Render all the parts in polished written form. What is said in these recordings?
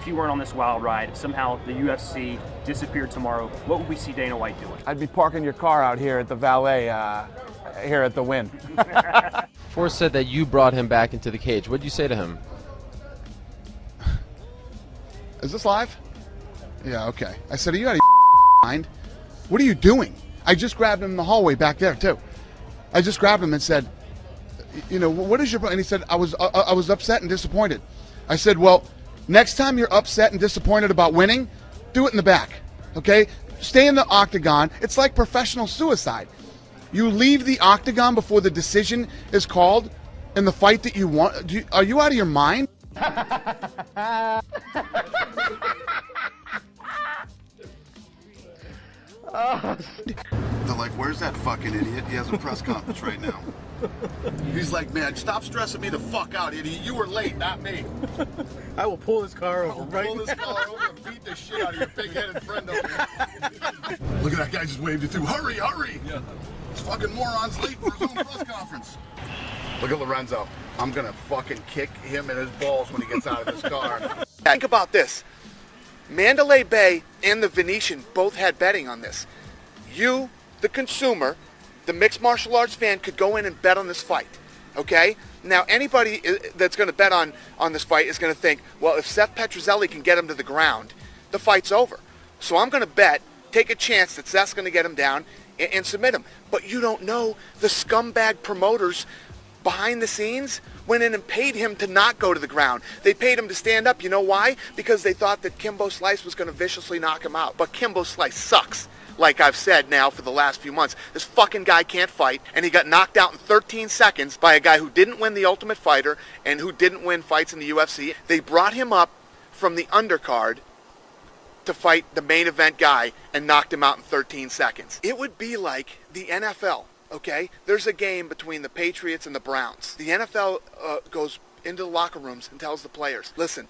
you weren't on this wild ride, somehow the UFC disappeared tomorrow, what would we see Dana White doing? I'd be parking your car out here at the valet here at the Wynn. Forrest said that you brought him back into the cage. What did you say to him? Is this live? Yeah, okay. I said, are you out of your mind? What are you doing? I just grabbed him in the hallway back there, too. I just grabbed him and said, you know, what is your... And he said, I was upset and disappointed. I said, well, next time you're upset and disappointed about winning, do it in the back, okay? Stay in the octagon. It's like professional suicide. You leave the octagon before the decision is called in the fight that you want. Are you out of your mind? They're like, where's that fucking idiot? He has a press conference right now. He's like, man, stop stressing me the fuck out, idiot. You were late, not me. I will pull this car over right now. Pull this car over and beat the shit out of your big-headed friend over here. Look at that guy just waved you through. Hurry, hurry! Yeah. This fucking moron's late for his own press conference. Look at Lorenzo. I'm gonna fucking kick him in his balls when he gets out of this car. Think about this. Mandalay Bay and the Venetian both had betting on this. You, the consumer, the mixed martial arts fan, could go in and bet on this fight, okay? Now, anybody that's going to bet on this fight is going to think, well, if Seth Petrozelli can get him to the ground, the fight's over. So I'm going to bet, take a chance that Seth's going to get him down and submit him. But you don't know the scumbag promoters behind the scenes went in and paid him to not go to the ground. They paid him to stand up. You know why? Because they thought that Kimbo Slice was going to viciously knock him out. But Kimbo Slice sucks. Like I've said now for the last few months, this fucking guy can't fight, and he got knocked out in 13 seconds by a guy who didn't win the Ultimate Fighter and who didn't win fights in the UFC. They brought him up from the undercard to fight the main event guy and knocked him out in 13 seconds. It would be like the NFL. Okay, there's a game between the Patriots and the Browns. The NFL goes into the locker rooms and tells the players, listen,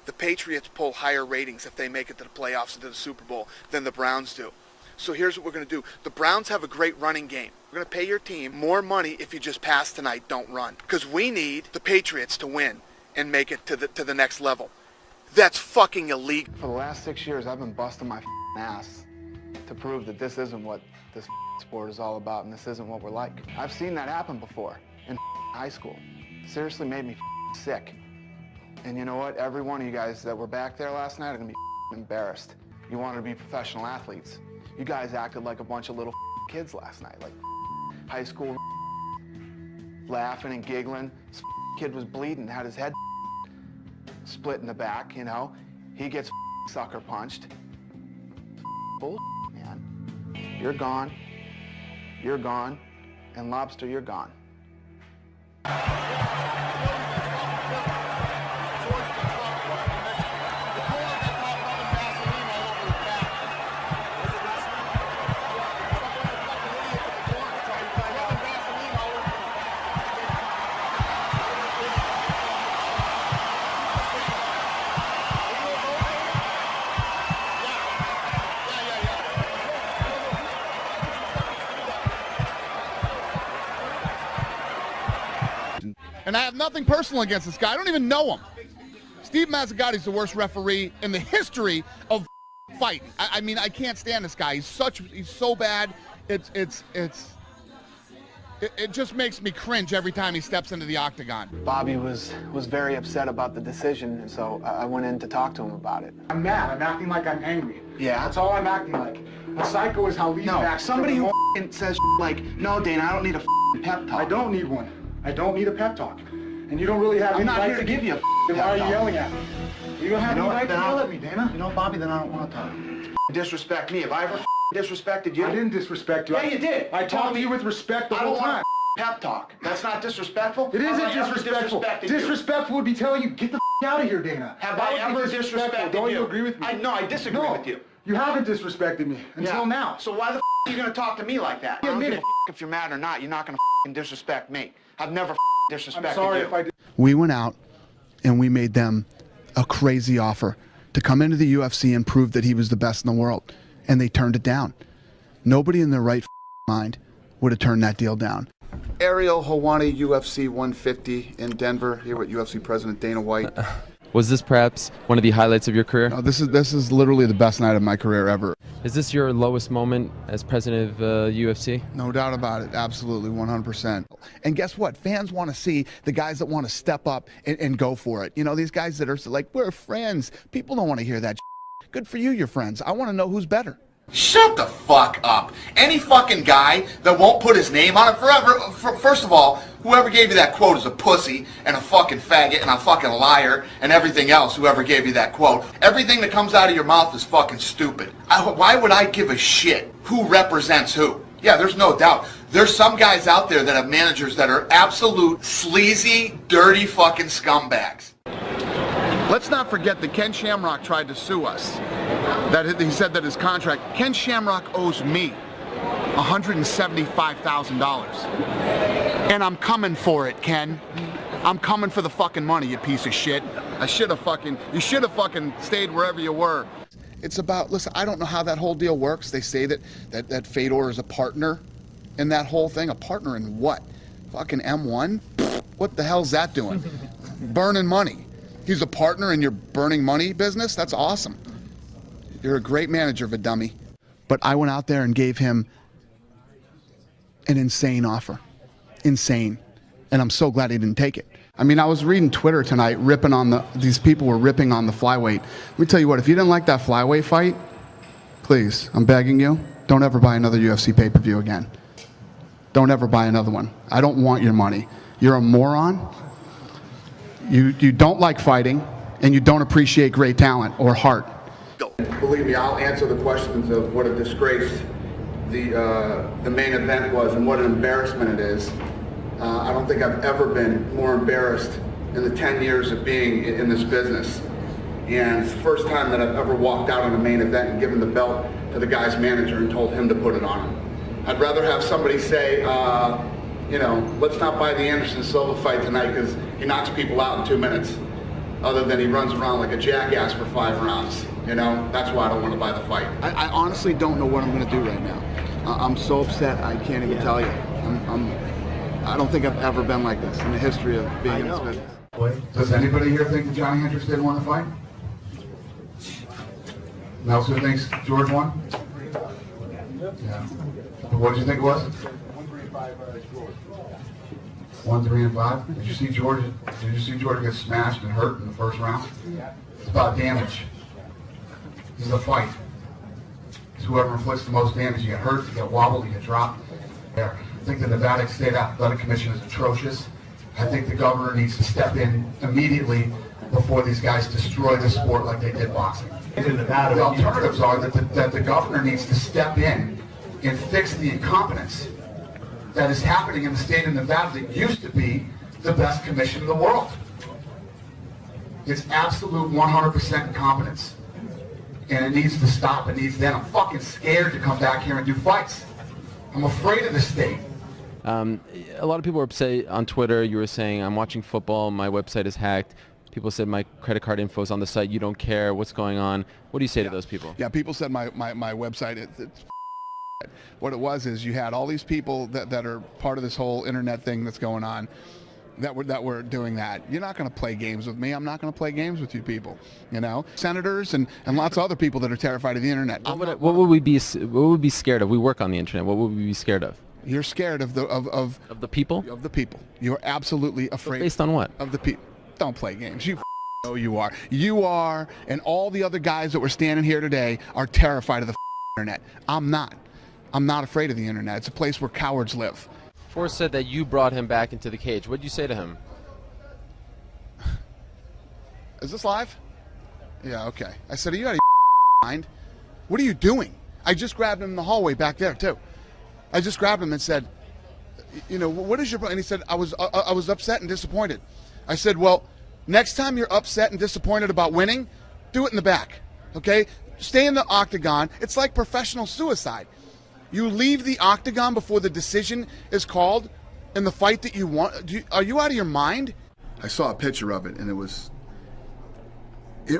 the Patriots pull higher ratings if they make it to the playoffs and to the Super Bowl than the Browns do. So here's what we're going to do. The Browns have a great running game. We're going to pay your team more money if you just pass tonight, don't run. Because we need the Patriots to win and make it to the next level. That's fucking illegal. For the last 6 years, I've been busting my ass to prove that this isn't what this sport is all about, and this isn't what we're like. I've seen that happen before in high school. It seriously made me sick. And you know what? Every one of you guys that were back there last night are gonna be embarrassed. You wanted to be professional athletes. You guys acted like a bunch of little kids last night, like high school, laughing and giggling. This kid was bleeding, had his head split in the back, you know. He gets sucker punched. Bull, man. You're gone. You're gone. And Lobster, you're gone. And I have nothing personal against this guy. I don't even know him. Steve Mazzagotti's the worst referee in the history of fighting. I mean, I can't stand this guy. He's so bad. It just makes me cringe every time he steps into the octagon. Bobby was very upset about the decision, and so I went in to talk to him about it. I'm mad. I'm acting like I'm angry. Yeah. That's all I'm acting like. A psycho is how Lee acts. Somebody who says like, no, Dana, I don't need a pep talk. I don't need one. I don't need a pep talk. And you don't really have I'm any not right here to give you a Then why are you yelling at me? You don't have any right to then yell at me, Dana. You know, Bobby, then I don't want to talk. Disrespect me. Have I ever disrespected you? I didn't disrespect you. Yeah, you did. I talked to you with respect the I whole don't time. want pep talk. That's not disrespectful? It isn't Have I ever disrespectful. disrespected you? Disrespectful would be telling you, get the out of here, Dana. Have I ever disrespected Don't you? you agree with me? No, I disagree with you. You haven't disrespected me until now. So why the are you going to talk to me like that? I don't give a if you're mad or not. You're not going to disrespect me. I've never disrespected I'm sorry you. if I did. We went out and we made them a crazy offer to come into the UFC and prove that he was the best in the world. And they turned it down. Nobody in their right mind would have turned that deal down. Ariel Helwani, UFC 150 in Denver, here with UFC President Dana White. Was this perhaps one of the highlights of your career? No, this is literally the best night of my career ever. Is this your lowest moment as president of UFC? No doubt about it. Absolutely, 100%. And guess what? Fans want to see the guys that want to step up and go for it. You know, these guys that are like, we're friends. People don't want to hear that. Good for you, you're friends. I want to know who's better. Shut the fuck up. Any fucking guy that won't put his name on it forever, first of all, whoever gave you that quote is a pussy and a fucking faggot and a fucking liar and everything else, whoever gave you that quote. Everything that comes out of your mouth is fucking stupid. Why would I give a shit who represents who? Yeah, there's no doubt. There's some guys out there that have managers that are absolute sleazy, dirty fucking scumbags. Let's not forget that Ken Shamrock tried to sue us. That he said that his contract, Ken Shamrock owes me $175,000. And I'm coming for it, Ken. I'm coming for the fucking money, you piece of shit. You should have fucking stayed wherever you were. It's about, listen, I don't know how that whole deal works. They say that Fedor is a partner in that whole thing. A partner in what? Fucking M1? What the hell's that doing? Burning money. He's a partner in your burning money business? That's awesome. You're a great manager, Vidummy. But I went out there and gave him an insane offer. Insane. And I'm so glad he didn't take it. I mean, I was reading Twitter tonight, these people were ripping on the flyweight. Let me tell you what, if you didn't like that flyweight fight, please, I'm begging you, don't ever buy another UFC pay-per-view again. Don't ever buy another one. I don't want your money. You're a moron. You don't like fighting, and you don't appreciate great talent or heart. Believe me, I'll answer the questions of what a disgrace the main event was and what an embarrassment it is. I don't think I've ever been more embarrassed in the 10 years of being in this business. And it's the first time that I've ever walked out on a main event and given the belt to the guy's manager and told him to put it on him. I'd rather have somebody say, you know, let's not buy the Anderson Silva fight tonight because he knocks people out in 2 minutes, other than he runs around like a jackass for 5 rounds. You know, that's why I don't want to buy the fight. I honestly don't know what I'm going to do right now. I'm so upset I can't even tell you. I don't think I've ever been like this in the history of being in this business. Does anybody here think that Johnny Hendricks didn't want to fight? Nelson thinks George won? Yeah. What did you think it was? 1, 3, and 5. Did you see George? Did you see George get smashed and hurt in the first round? It's about damage. This is a fight. It's whoever inflicts the most damage. You get hurt, you get wobbled, you get dropped. There. I think the Nevada State Athletic Commission is atrocious. I think the governor needs to step in immediately before these guys destroy the sport like they did boxing. The alternatives are that the governor needs to step in and fix the incompetence that is happening in the state of Nevada that used to be the best commission in the world. It's absolute 100% incompetence. And it needs to stop. It needs then. I'm fucking scared to come back here and do fights. I'm afraid of the state. A lot of people were upset on Twitter. You were saying, I'm watching football, my website is hacked. People said my credit card info is on the site. You don't care. What's going on? What do you say to those people? Yeah, people said my website, it's what it was is you had all these people that are part of this whole internet thing that's going on that were doing that. You're not going to play games with me. I'm not going to play games with you people. You know, senators and lots of other people that are terrified of the internet. What would we be scared of? We work on the internet. What would we be scared of? You're scared of the people? Of the people. You're absolutely afraid. But based on what? Of the people. Don't play games. You know you are. You are, and all the other guys that were standing here today are terrified of the internet. I'm not. I'm not afraid of the internet. It's a place where cowards live. Forrest said that you brought him back into the cage. What did you say to him? Is this live? Yeah, okay. I said, are you out of your mind? What are you doing? I just grabbed him in the hallway back there, too. I just grabbed him and said, you know, what is your problem? And he said, I was upset and disappointed. I said, well, next time you're upset and disappointed about winning, do it in the back, okay? Stay in the octagon. It's like professional suicide. You leave the octagon before the decision is called in the fight that you want. Are you out of your mind? I saw a picture of it, and it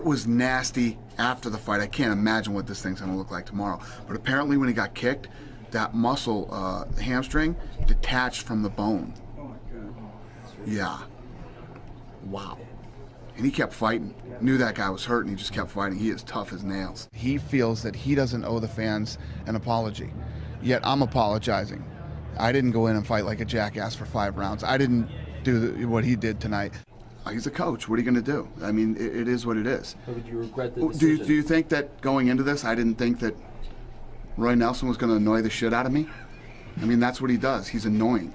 was nasty after the fight. I can't imagine what this thing's going to look like tomorrow. But apparently when he got kicked, that muscle, hamstring, detached from the bone. Yeah. Wow. And he kept fighting. Knew that guy was hurt, and he just kept fighting. He is tough as nails. He feels that he doesn't owe the fans an apology, yet I'm apologizing. I didn't go in and fight like a jackass for 5 rounds. I didn't do what he did tonight. He's a coach. What are you going to do? I mean, it is what it is. Or would you regret the Do decision? you think that going into this, I didn't think that Roy Nelson was going to annoy the shit out of me? I mean, that's what he does. He's annoying.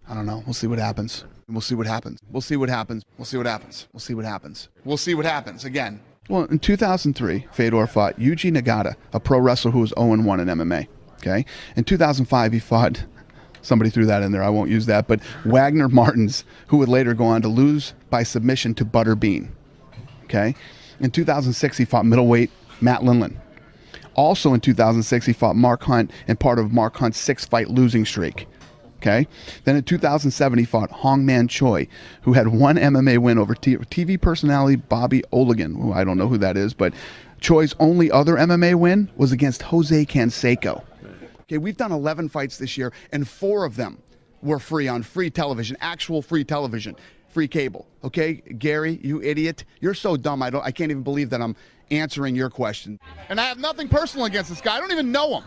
I don't know. We'll see what happens. We'll see what happens. We'll see what happens. We'll see what happens. We'll see what happens. We'll see what happens again. Well, in 2003, Fedor fought Yuji Nagata, a pro wrestler who was 0-1 in MMA. Okay. In 2005, he fought. Somebody threw that in there. I won't use that. But Wagner Martins, who would later go on to lose by submission to Butterbean. Okay. In 2006, he fought middleweight Matt Lindland. Also in 2006, he fought Mark Hunt and part of Mark Hunt's 6-fight losing streak. Okay. Then in 2007, he fought Hong Man Choi, who had 1 MMA win over TV personality Bobby Oligan, who I don't know who that is, but Choi's only other MMA win was against Jose Canseco. Okay, we've done 11 fights this year, and 4 of them were free on free television, actual free television, free cable. Okay, Gary, you idiot, you're so dumb. I can't even believe that I'm answering your question. And I have nothing personal against this guy. I don't even know him.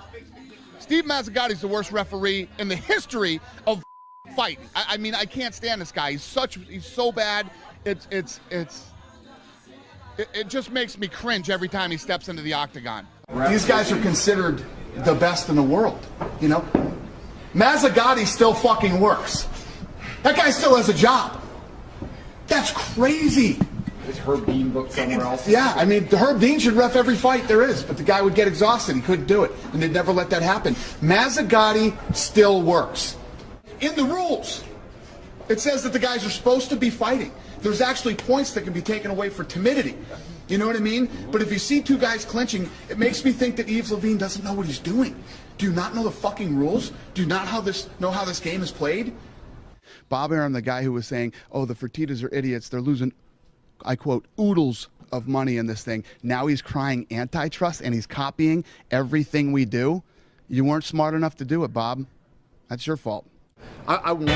Steve Mazzagotti's the worst referee in the history of fighting. I mean, I can't stand this guy. He's so bad. It just makes me cringe every time he steps into the octagon. These guys are considered the best in the world, you know? Mazzagotti still fucking works. That guy still has a job. That's crazy. Is Herb Dean booked somewhere else? Yeah, I mean, Herb Dean should ref every fight there is, but the guy would get exhausted. He couldn't do it, and they'd never let that happen. Mazzagotti still works. In the rules, it says that the guys are supposed to be fighting. There's actually points that can be taken away for timidity. You know what I mean? But if you see 2 guys clinching, it makes me think that Yves Levine doesn't know what he's doing. Do you not know the fucking rules? Do you not know how this game is played? Bob Arum, the guy who was saying, oh, the Fertittas are idiots. They're losing, I quote, oodles of money in this thing. Now he's crying antitrust and he's copying everything we do. You weren't smart enough to do it, Bob. That's your fault. I want